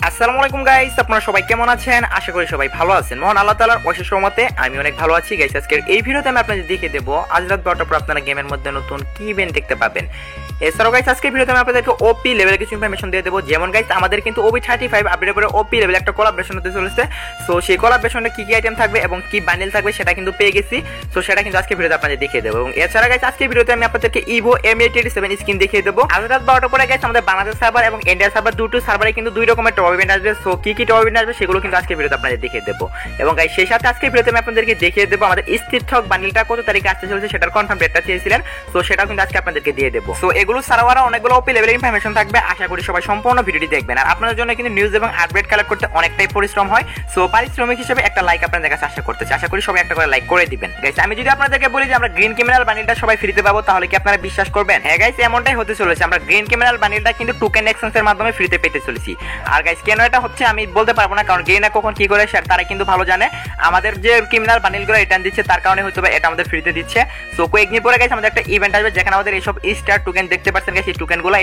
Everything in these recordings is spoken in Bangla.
আসসালামু আলাইকুম গাইস, আপনারা সবাই কেমন আছেন? আশা করি সবাই ভালো আছেন। মহান আল্লাহ তাআলার অশেষ রহমতে আমি অনেক ভালো আছি গাইস। আজকের এই ভিডিওতে আমি আপনাদের দেখিয়ে দেব আজ রাত 12টার পর আপনারা গেমের মধ্যে নতুন কি ইভেন্ট দেখতে পাবেন। এছাড়াও গাইস আজকের ভিডিওতে আমি আপনাদেরকে ওপি লেভেলের কিছু ইনফরমেশন দিয়ে দেবো। যেমন গাইস আমাদের কিন্তু ওপি 35 আপডেটের পরে ওপি লেভেল একটা কোলাবরেশন হতে চলেছে। সো সেই কোলাবরেশনে কি কি আইটেম থাকবে এবং কি বান্ডেল থাকবে সেটা কিন্তু পেয়ে গেছি। সো সেটা কিন্তু আজকের ভিডিওতে আপনাদের দেখিয়ে দেবো। এবং এছাড়া গাইস আজকের ভিডিওতে আমি আপনাদেরকে ইভো M887 স্কিন দেখিয়ে দেবো। আজ রাত 12টার পরে গাইস আমাদের বাংলাদেশ সার্ভার এবং ইন্ডিয়া সার্ভার দুটো সার্ভারে কিন্তু দুই রকমের টপ ইভেন্ট আসবে। সো কি কি টপ ইভেন্ট আসবে সেগুলো কিন্তু আজকের ভিডিওতে আপনাদের দেখিয়ে দেবো। এবং গাইস সেই সাথে আজকের ভিডিওতে আমি আপনাদেরকে দেখিয়ে দেবো আমাদের স্থিরথক বান্ডেলটা কত তারিখে আসতে চলেছে সেটার কনফার্ম ডেটটা চেয়েছিলেন। সো সেটাও কিন্তু আজকে আপনাদেরকে দিয়ে দেবো। সো এগুলো ছাড়াও আরো অনেকগুলো ওপি লেভেলের ইনফরমেশন থাকবে। আশা করি সবাই সম্পূর্ণ ভিডিওটি দেখবেন। আর আপনাদের জন্য কিন্তু নিউজ এবং আপডেট কালেক্ট করতে অনেকটাই পরিশ্রম হয়। সো পারিশ্রমিক হিসেবে একটা লাইক আপনাদের কাছে আশা করতেছি। আশা করি সবাই একটা করে লাইক করে দিবেন। গাইস আমি যদি আপনাদেরকে বলি যে আমরা গ্রিন ক্রিমিনাল বান্ডেলটা সবাই ফ্রিতে পাবো তাহলে কি আপনারা বিশ্বাস করবেন? হ্যাঁ গাইস এমনটাই হতে চলেছে। আমরা গ্রিন ক্রিমিনাল বান্ডেলটা কিন্তু টোকেন এক্সচেঞ্জের মাধ্যমে ফ্রিতে পেতে চলেছি। আর গাইস কেন এটা হচ্ছে আমি বলতে পারবো না, কারণ গ্রিনা কখন কি করে তারা কিন্তু ভালো জানে। আমাদের যে ক্রিমিনাল বান্ডেলগুলো রিটার্ন দিচ্ছে তার কারণে হয়তো এটা আমাদের ফ্রিতে দিচ্ছে। সো কয়েকদিন পরে গাইস আমাদের একটা ইভেন্ট আসবে যেখানে আমাদের এইসব স্টার টোকেন দেখতে পাচ্ছেন গাইস, এই টোকেনগুলো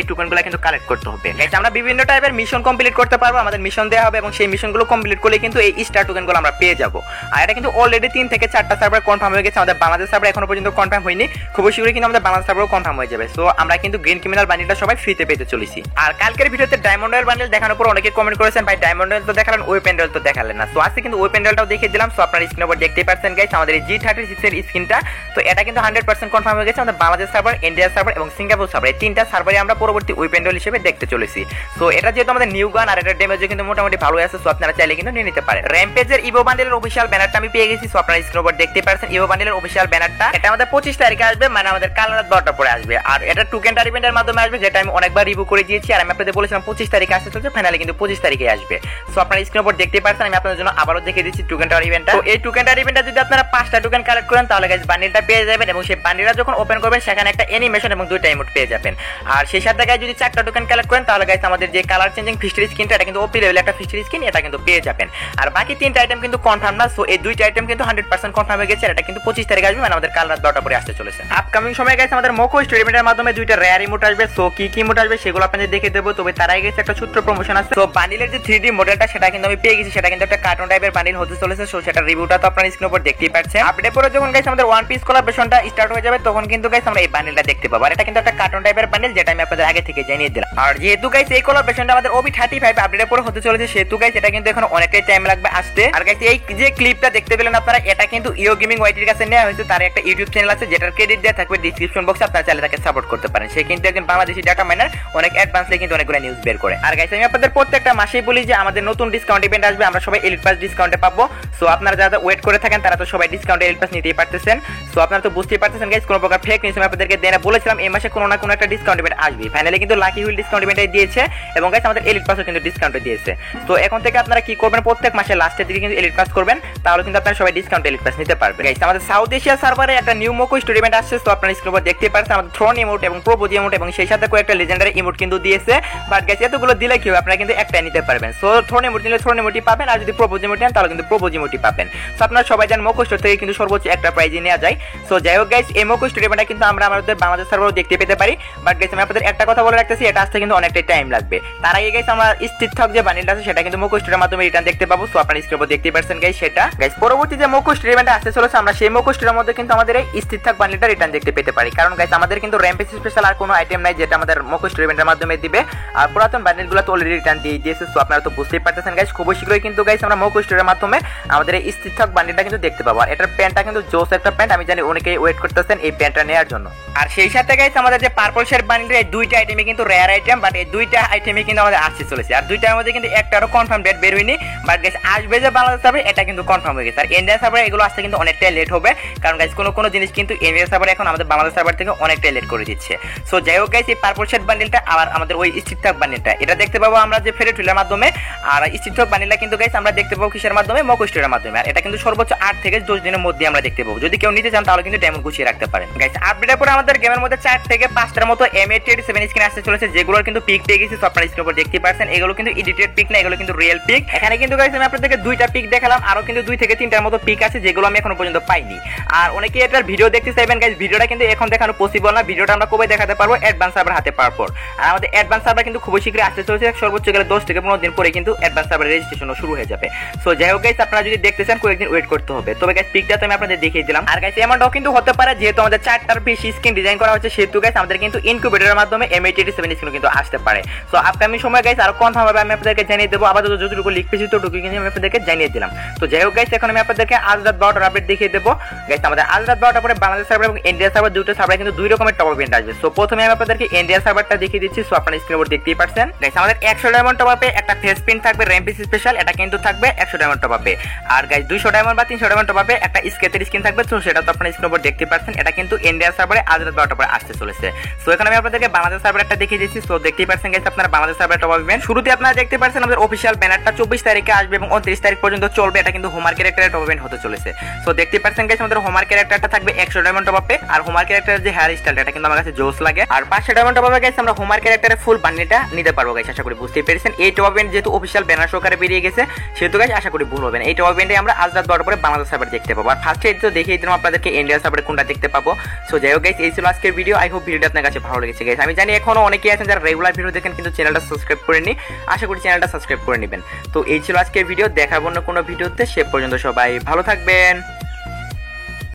কিন্তু কালেক্ট করতে হবে। গাইস আমরা বিভিন্ন টাইপের মিশন কমপ্লিট করতে পারবো, আমাদের মিশন দেওয়া হবে এবং সেই মিশনগুলো কমপ্লিট করলে কিন্তু এই স্টার টোকেনগুলো আমরা পেয়ে যাবো। আর এটা কিন্তু অলরেডি 3 থেকে 4টা সার্ভার কনফার্ম হয়ে গেছে। আমাদের বাংলাদেশ সার্ভার এখনো পর্যন্ত কনফার্ম হয়নি, খুব শীঘ্রই কিন্তু আমাদের বাংলাদেশ সার্ভারও কনফার্ম হয়ে যাবে। সো আমরা কিন্তু গ্রিন ক্রিমিনাল বান্ডেলটা সবাই ফ্রিতে পেতে চলেছি। আর কালকের ভিডিওতে ডায়মন্ড রয়্যাল বান্ডেল দেখানোর পর অনেকে কমেন্ট করেছেন ভাই ডায়মন্ড রয়্যাল তো দেখালেন, ওই প্যান্ডেল তো দেখালেন না। সো আজকে কিন্তু ওই প্যান্ডেলটাও দেখিয়ে দিলাম। সো আপনারা স্ক্রিনের উপর দেখতেই পাচ্ছেন গাইস আমাদের এই G36 এর স্ক্রিনটা। তো এটা কিন্তু 100% কনফার্ম হয়ে গেছে। আমাদের বাংলাদেশ সার্ভার, ইন্ডিয়া সার্ভার এবং সিঙ্গাপুর সার্ভার এই তিনটা সার্ভারে আমরা পরবর্তী ওই প্যান্ডেল হিসেবে দেখতে চলেছি। সো এটা যেহেতু আমাদের নিউ গান আর এটার ড্যামেজও কিন্তু মোটামুটি ভালো আছে। সো আপনারা চাইলে কিন্তু নিয়ে নিতে পারেন। র্যাম্পেজের ইভো বান্ডেলের অফিশিয়াল ব্যানারটা আমি পেয়ে গেছি। সো আপনারা স্ক্রিনের উপর দেখতেই পাচ্ছেন ইভো বান্ডেলের অফিশিয়াল ব্যানারটা। এটা আমাদের 25 তারিখে আসবে, মানে আমাদের কাল রাত 12টার পরে আসবে। আর এটা টোকেন ইভেন্টের মাধ্যমে আসবে, যেটা আমি অনেকবার রিভিউ করে দিয়েছি। আর আমি আপনাদের বলেছিলাম 25 তারিখে আসতে চলছে, ফাইনালি কিন্তু 25 তারিখে আসবে। সো আপনারা স্ক্রিনের উপর দেখতেই পাচ্ছেন, আমি আপনাদের জন্য আবারও দেখিয়ে দিচ্ছি টোকেন ইভেন্টটা। তো এই টোকেন ইভেন্টটা যদি আপনারা 5টা টোকেন কালেক্ট করেন তাহলে গাইস বান্ডেলটা পেয়ে যাবেন এবং সেই বান্ডেলটা যখন ওপেন করবেন সেখানে একটা অ্যানিমেশন এবং 2টা ইমোট পেয়ে যাবেন। আর সেই সাথে গাইস যদি 4টা টোকেন কালেক্ট করেন তাহলে গাইস আমাদের যে কালার চেঞ্জিং ফিস্টার স্কিনটা এটা কিন্তু ওপি লেভেল একটা ফিস্টার স্কিন, এটা কিন্তু পেয়ে যাবেন। আর বাকি 3টা আইটেম কিন্তু কনফার্ম না। সো এই 2টা আইটেম কিন্তু 100% কনফার্ম হয়ে গেছে। এটা কিন্তু 25 তারিখে আসবে, মানে আমাদের কাল রাত 12টা পরে আসতে চলেছে। আপকামিং সময় গাইস আমাদের মোকো স্টোরি ইভেন্টের মাধ্যমে 2টা রেয়ার ইমোট আসবে। সো কি কি ইমোট আসবে সেগুলো আপনাদের দেখে দেবো। তবে তার আগে গেছে একটা ছোট্ট প্রমোশন আছে। সো বান্ডেলের যে 3D মডেলটা সেটা কিন্তু আমি পেয়ে গেছি। সেটা কিন্তু একটা কার্টুন টাইপের বান্ডেল হতে চলেছে। সো সেটা রিভিউটা তো আপনারা স্ক্রিনের উপর দেখতেই পাচ্ছেন। আপডেট পরে যখন গাইস আমাদের ওয়ান পিস কোলাবরেশনটা স্টার্ট হয়ে যাবে তখন কিন্তু গাইস আমরা এই বান্ডেলটা দেখতে পাবো। আর এটা কিন্তু একটা কার্টুন টাইপের বান্ডেল, যেটা আমি আপনাদের আগে থেকে জানিয়ে দিলাম। আর যেহেতু গাইস এই কোলাবরেশনটা আমাদের ওবি 35 আপডেটের পরে হতে চলেছে সেহেতু গাইস এটা কিন্তু এখন অনেকটাই টাইম লাগবে আসতে। আর গাইস এই যে ক্লিপটা দেখতে পেলেন আপনারা, এটা কিন্তু ইও গেমিং ওয়াইটির কাছে নেওয়া হয়েছে। তার একটা ইউটিউব চ্যানেল আছে যেটার ক্রেডিট দেওয়া থাকবে ডিসক্রিপশন বক্সে, আপনারা চাইলে তাকে সাপোর্ট করতে পারেন। সে কিন্তু একজন বাংলাদেশি ডাটা মাইনার, অনেক অ্যাডভান্সলি কিন্তু অনেকগুলো নিউজ বের করে। আর গাইস আমি আপনাদের প্রত্যেকটা মাসেই বলি যে আমাদের নতুন ডিসকাউন্ট ইভেন্ট আসবে, আমরা সবাই এলিট পাস ডিসকাউন্টে পাবো। সো আপনারা যারা ওয়েট করে থাকেন তারা তো সবাই ডিসকাউন্টে এলিট পাস নিতেই পারতেছেন। সো আপনারা তো বুঝতেই পারতেছেন গাইস কোনো প্রকার ফেক নিউজ আমি আপনাদেরকে দেনা বলেছিলাম এই মাসে কোনো না কোনো একটা ডিসকাউন্ট ইভেন্ট আসবে। ফাইনালি কিন্তু লাকি হুইল ডিসকাউন্ট ইভেন্টে দিয়েছে এবং গাইস আমাদের এলিট পাসও কিন্তু ডিসকাউন্টে দিয়েছে। তো এখন থেকে আপনারা কি করবেন, প্রত্যেক মাসে লাস্টের দিকে কিন্তু এলিট পাস করবেন, তাহলে কিন্তু আপনারা সবাই ডিসকাউন্ট এলিট পাস নিতে পারবেন। গাইস আমাদের সাউথ এশিয়া সার্ভারে একটা নিউ মোকো স্টোরি ইভেন্ট আসছে। তো আপনারা স্ক্রিনে উপর দেখতে পাচ্ছেন আমাদের থ্রোন ইমোট এবং প্রোপোজ ইমোট এবং সেই সাথে কয়েকটা লেজেন্ডারি ইমোট কিন্তু দিয়েছে। বাট গাইস এতগুলো দিলে কি হবে, আপনারা কিন্তু একটা নিতে পারবেন। সো থ্রোন ইমোট নিলে থ্রোন ইমোটই পাবেন, আর যদি প্রোপোজ ইমোট নেন তাহলে কিন্তু প্রোপোজ ইমোটই পাবেন। সো আপনারা সবাই জানেন মোকো স্টোর থেকে কিন্তু সর্বোচ্চ একটা প্রাইজই নেওয়া যায়। সো যাই হোক গাইস এই মোকো স্টোরি ইভেন্টটা কিন্তু আমরা আমাদের বাংলাদেশ সার্ভারও দেখতে পেতে পারি। বাট গাইস আমি আপনাদের একটা কথা বলে রাখতেছি, এটা আসতে কিন্তু অনেকটাই টাইম লাগবে। তার আগে গাইস আমরা স্থিরথক যে বান্ডেলটা আছে সেটা কিন্তু মোকো স্টোরের মাধ্যমে রিটার্ন দেখতে পাবো। সো আপনারা স্ক্রিনে উপর দেখতেই পাচ্ছেন গাইস সেটা। গাইস পরবর্তী যে মোকো স্টোরি ইভেন্টটা আসতে চলেছে আমরা সেই মোকো স্টোরের মধ্যে কিন্তু আমাদের এই স্থিরথক বান্ডেলটা রিটার্ন দেখতে পেতে পারি। কারণ গাইস আমাদের কিন্তু র্যাম্পেজ স্পেশাল আর কোনো আইটেম নাই যেটা আমাদের মোকো স্টোরি ইভেন্টের মাধ্যমে দিবে। আর পুরাতন বান্ডেলগুলো তো অলরেডি রিটার্ন দিয়ে দিয়েছে। সো আপনারা তো বুঝতেই পারতেছেন গাইস খুব শীঘ্রই কিন্তু গাইস আমরা মোকো স্টোরের মাধ্যমে আমাদের এই স্থিরথক বান্ডেলটা কিন্তু দেখতে পাবো। আর এটার প্যান্টটা কিন্তু জোস একটা প্যান্ট, আমি জানি অনেকেই ওয়েট করতেছেন এই প্যান্টটা নেওয়ার জন্য। আর সেই সাথে গাইস আমাদের যে পার্পল শেড বান্ডেলের এই 2টা আইটেমই কিন্তু রেয়ার আইটেম, বাট এই 2টা আইটেমই কিন্তু আমাদের আসতে চলেছে। আর 2টার মধ্যে কিন্তু একটারও কনফার্ম ডেট বের হয়নি। বাট গাইস আসবে যে বাংলাদেশ সার্ভারে এটা কিন্তু কনফার্ম হয়ে গেছে। আর ইন্ডিয়া সার্ভারে এগুলো আসতে কিন্তু অনেকটাই লেট হবে, কারণ গাইস কোনো জিনিস কিন্তু ইন্ডিয়া সার্ভারে এখন আমাদের বাংলাদেশ সার্ভার থেকে অনেকটাই লেট করে দিচ্ছে। সো যাই হোক গাইস এই পার্পল শেড বান্ডেলটা আর আমাদের ওই স্থিরথক বান্ডেলটা এটা দেখতে পাবো আমরা যে ফেরত হুইলের মাধ্যমে। আর স্থিরথক বান্ডেলটা কিন্তু গাইস আমরা দেখতে পাবো কিসের মাধ্যমে, মোকো স্টোরের মাধ্যমে। আর এটা কিন্তু সর্বোচ্চ 8 থেকে 10 দিনের মধ্যে আমরা দেখতে পাবো। যদি কেউ নিতে চান তাহলে কিন্তু ডায়মন্ড গুছিয়ে রাখতে পারেন। গাইস আপডেটের পরে আমাদের গেমের মধ্যে 4 থেকে 5টার মতো M887 স্কিন আসতে চলেছে, যেগুলোর কিন্তু পিক পেয়ে গেছি। সো আপনারা স্ক্রিনের উপর দেখতে পাচ্ছেন এগুলো কিন্তু এডিটেড পিক না, এগুলো কিন্তু রিয়েল পিক। এখানে কিন্তু গাইস আমি আপনাদেরকে 2টা পিক দেখালাম, আরো কিন্তু 2 থেকে 3টার মতো পিক আছে যেগুলো আমি এখনো পর্যন্ত পাইনি। আর অনেকে এটার ভিডিও দেখতে চাইবেন গাইস, ভিডিওটা কিন্তু এখন দেখানো পসিবল না। ভিডিওটা আমরা কবে দেখাতে পারবো, অ্যাডভান্স সার্ভার হাতে পাওয়ার পর। আর আমাদের অ্যাডভান্স সার্ভার কিন্তু খুব শীঘ্রই আসতে চলেছে, সর্বোচ্চ গেলে 10 থেকে 15 দিন পরে কিন্তু অ্যাডভান্স সার্ভার রেজিস্ট্রেশনও শুরু হয়ে যাবে। সো যাই হোক গাইস, আপনারা যদি দেখতে চান কয়েকদিন ওয়েট করতে হবে। তবে গাইস পিকটা তো আমি আপনাদের দেখিয়ে দিলাম। আর গাইস এমনটাও কিন্তু হতে পারে যেহেতু আমাদের 4টার বেশি স্ক্রিন ডিজাইন করা হচ্ছে, সেহেতু গাইস আমাদের কিন্তু ইনকিউবেটরের মাধ্যমে M887 স্ক্রিন কিন্তু আসতে পারে। সো আপকামিং সময় গাইস আরো কনফার্ম ভাবে আমি আপনাদেরকে জানিয়ে দেবো। আবার যতটুকু লিক পেয়েছি ততটুকু কিন্তু আমি আপনাদেরকে জানিয়ে দিলাম। তো যাই হোক গাইস, এখন আমি আপনাদেরকে আজ রাত 12টার আপডেট দেখিয়ে দেবো। গাইস আমাদের আজ রাত 12টার পরে বাংলাদেশ সার্ভার এবং ইন্ডিয়া সার্ভার দুটো সার্ভার কিন্তু দুই রকমের টপ আপ ইভেন্ট আসবে। সো প্রথমে আমি আপনাদেরকে ইন্ডিয়া সার্ভারটা দেখিয়ে দিচ্ছি। সো আপনারা স্ক্রিনের উপর দেখতেই পাচ্ছেন গাইস, আমাদের 100 ডায়মন্ড টপ আপে একটা ফেস প্রিন্ট থাকবে র্যাম্পিস স্পেশাল, এটা কিন্তু থাকবে 100 ডায়মন্ড টপ আপে। আর গাইস 200 ডায়মন্ড বা 300 ডায়মন্ড টপ আপে একটা স্কেচের স্কিন থাকবে। সো সেটা তো আপনারা স্ক্রিনের উপর দেখতে পাচ্ছেন, এটা কিন্তু ইন্ডিয়া সার্ভারে আজ রাত 12টার পরে আসতে চলেছে। সো এখানে আমি আপনাদেরকে বাংলাদেশ সার্ভারটা দেখিয়ে দিচ্ছি। সো দেখতেই পাচ্ছেন গাইস, আপনারা Bangladesh server top up event শুরুতে আপনারা দেখতে পাচ্ছেন আমাদের অফিশিয়াল ব্যানারটা 24 তারিখে আসবে এবং 29 তারিখ পর্যন্ত চলবে। এটা কিন্তু হোমার ক্যারেক্টারের টপ ইভেন্ট হতে চলেছে। সো দেখতে পাচ্ছেন গাইস, আমাদের হোমার ক্যারেক্টারটা থাকবে 100 ডায়মন্ড টপ আপে। আর হোমার ক্যারেক্টারের যে হেয়ার স্টাইলটা এটা কিন্তু আমার কাছে জোস লাগে। আর 500 ডায়মন্ড টপ আপে গাইস আমরা হোমার ক্যারেক্টারের ফুল বান্ডিলটা নিতে পারবো গাইস। আশা করি বুঝতে পেরেছেন। এই টপ ইভেন্ট যেহেতু অফিশিয়াল ব্যানার সহকারে বেরিয়ে গেছে, সেহেতু গাইস আশা করি ভুল হবে না। এই টপ ইভেন্টে আমরা আজ রাত 12টার পরে বাংলাদেশ সার্ভার দেখতে পাবো। আর ফার্স্টে তো দেখিয়ে দিলাম আপনাদেরকে ইন্ডিয়া সার্ভারে কোনটা দেখতে পাবো। সো যাই হোক গাইস, এই ছিল আজকের ভিডিও। আই হোপ ভিডিওটা আপনার কাছে ভালো লেগেছে গাইস। আমি জানি এখনো অনেকেই আছেন যারা রেগুলার ভিডিও দেখেন কিন্তু চ্যানেলটা সাবস্ক্রাইব করেননি। আশা করি চ্যানেলটা সাবস্ক্রাইব করে নেবেন। তো এই ছিল আজকের ভিডিও। দেখার অন্য কোনো ভিডিওতে, সে পর্যন্ত সবাই ভালো থাকবেন।